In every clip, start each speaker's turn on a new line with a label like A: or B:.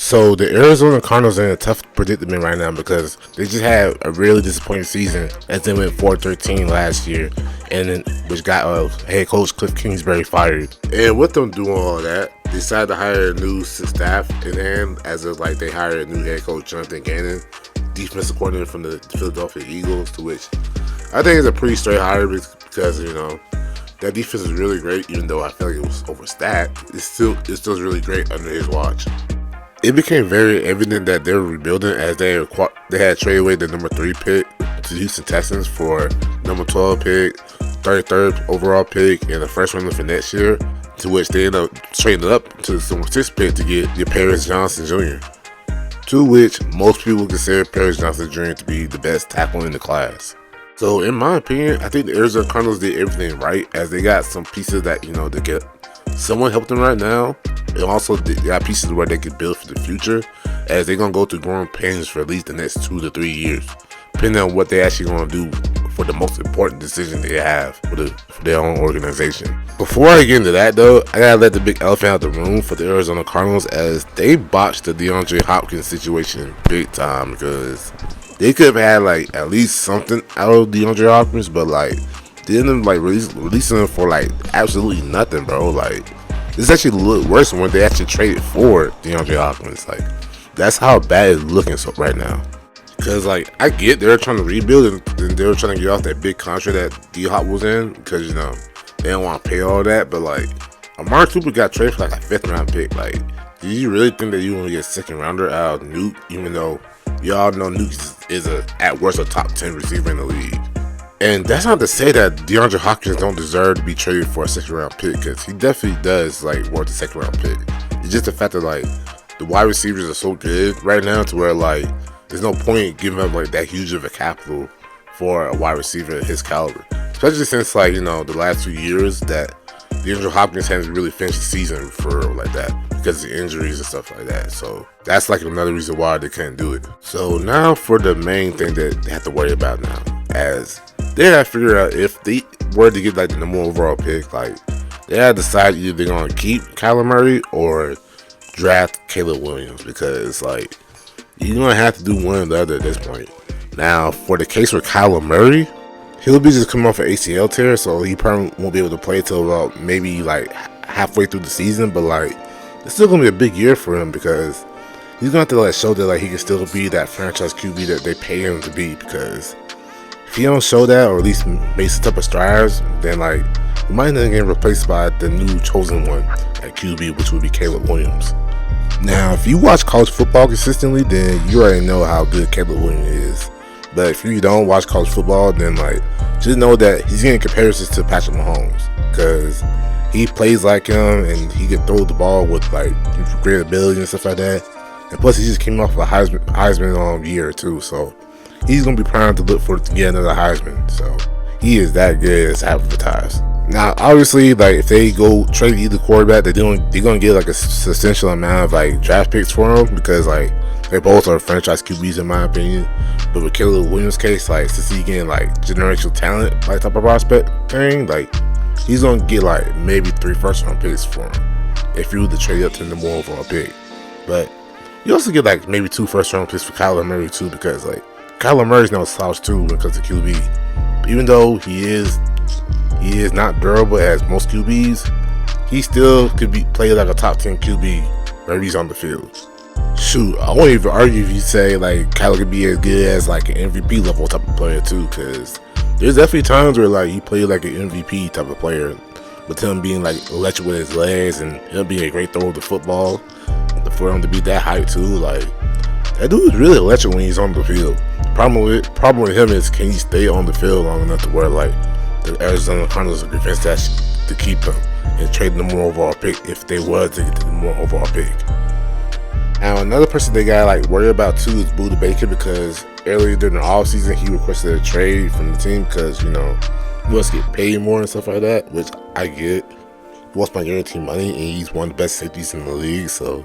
A: So the Arizona Cardinals are in a tough predicament right now because they just had a really disappointing season as they went 4-13 last year, and then, which got head coach Cliff Kingsbury fired. And with them doing all that, they decided to hire a new staff in hand, as of like they hired a new head coach Jonathan Gannon, defensive coordinator from the Philadelphia Eagles, to which I think is a pretty straight hire because that defense is really great. Even though I feel like it was overstacked, it's still really great under his watch. It became very evident that they were rebuilding as they had traded away the number 3 pick to Houston Texans for number 12 pick, 33rd overall pick, and the first round for next year, to which they ended up trading up to the number 6 pick to get Paris Johnson Jr., to which most people consider Paris Johnson Jr. to be the best tackle in the class. So in my opinion, I think the Arizona Cardinals did everything right, as they got some pieces that, they get someone help them right now. And also they got pieces where they can build for the future, as they're going to go through growing pains for at least the next 2 to 3 years, depending on what they're actually going to do for the most important decision they have for their own organization. Before I get into that though, I gotta let the big elephant out the room for the Arizona Cardinals, as they botched the DeAndre Hopkins situation big time, because they could have had like at least something out of DeAndre Hopkins, but like they ended up like releasing him for like absolutely nothing, bro. Like this actually looked worse than when they actually traded for DeAndre Hopkins. Like that's how bad it's looking right now. Because like I get they're trying to rebuild and they were trying to get off that big contract that D-Hop was in, because they don't want to pay all that. But like Amari Cooper got traded for like a 5th round pick. Like, do you really think that you want to get a 2nd rounder out of Nuke, even though y'all know Nuke is at worst a top 10 receiver in the league? And that's not to say that DeAndre Hopkins don't deserve to be traded for a 2nd round pick, because he definitely does like worth a 2nd round pick. It's just the fact that like the wide receivers are so good right now to where like there's no point giving up like that huge of a capital for a wide receiver of his caliber, especially since like the last 2 years that DeAndre Hopkins hasn't really finished the season for like that because of injuries and stuff like that. So that's like another reason why they can't do it. So now for the main thing that they have to worry about now, as they have to figure out if they were to get like the number 1 overall pick, like they have to decide either they're gonna keep Kyler Murray or draft Caleb Williams, because like you're gonna have to do one or the other at this point. Now for the case for Kyler Murray, he'll be just coming off an ACL tear, so he probably won't be able to play till about maybe like halfway through the season. But like it's still gonna be a big year for him, because he's gonna have to like show that like he can still be that franchise QB that they pay him to be. Because if he don't show that, or at least make some type of strides, then like he might not get replaced by the new chosen one at QB, which would be Caleb Williams. Now, if you watch college football consistently, then you already know how good Caleb Williams is. But if you don't watch college football, then like just know that he's getting comparisons to Patrick Mahomes, because he plays like him and he can throw the ball with like great ability and stuff like that. And plus, he just came off a Heisman year too, so he's gonna be primed to look for to get another Heisman. So he is that good as advertised. Now, obviously, like if they go trade either quarterback, they're gonna get like a substantial amount of like draft picks for him, because like they both are franchise QBs in my opinion. But with Caleb Williams' case, like since he's getting like generational talent like type of prospect thing, like he's gonna get like maybe 3 first-round picks for him if you were to trade up to the more overall pick. But you also get like maybe 2 first-round picks for Kyler Murray too, because like Kyler Murray's no slouch too when it comes to QB. Even though he is not durable as most QBs, he still could play like a top 10 QB whenever he's on the field. Shoot, I won't even argue if you say like Kyler could be as good as like an MVP level type of player too, because there's definitely times where like he played like an MVP type of player, with him being like electric with his legs and him being a great thrower of the football. For him to be that high too, like that dude is really electric when he's on the field. Problem with him is, can he stay on the field long enough to where like the Arizona Cardinals are defense to keep him and trade the more overall pick if they was to get the more overall pick. Now another person they gotta like worry about too is Buda Baker, because earlier during the offseason he requested a trade from the team because he wants to get paid more and stuff like that, which I get. He wants my guaranteed money and he's one of the best safeties in the league, so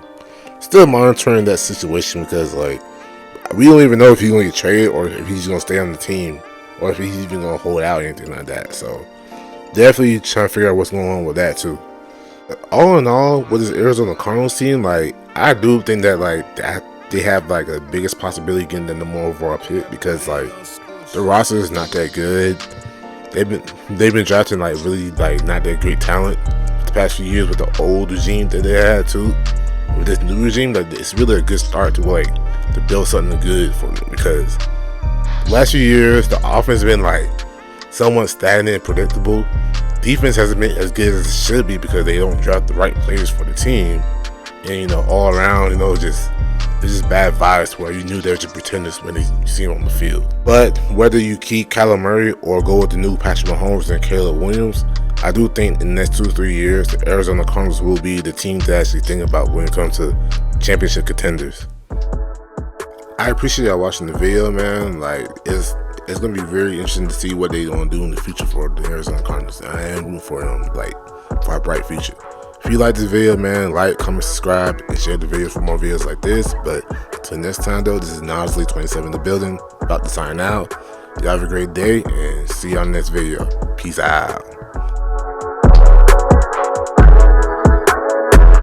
A: still monitoring that situation, because like we don't even know if he's gonna get traded or if he's gonna stay on the team or if he's even gonna hold out or anything like that. So definitely trying to figure out what's going on with that too. But all in all, with this Arizona Cardinals team, like I do think that like that they have like a biggest possibility getting the number 1 overall pick because like the roster is not that good. They've been drafting like really like not that great talent the past few years with the old regime that they had too. With this new regime, like it's really a good start to like to build something good for them because last few years the offense has been like somewhat stagnant and predictable. Defense hasn't been as good as it should be because they don't draft the right players for the team, and all around it's just bad vibes where you knew they were just pretenders when you see them on the field. But whether you keep Kyler Murray or go with the new Patrick Mahomes and Caleb Williams, I do think in the next 2 or 3 years, the Arizona Cardinals will be the team to actually think about when it comes to championship contenders. I appreciate y'all watching the video, man. Like it's gonna be very interesting to see what they gonna do in the future for the Arizona Cardinals. I am rooting for them, like for a bright future. If you like this video, man, like, comment, subscribe, and share the video for more videos like this. But till next time, though, this is Nosley 27 in the building, about to sign out. Y'all have a great day, and see y'all in the next video. Peace out.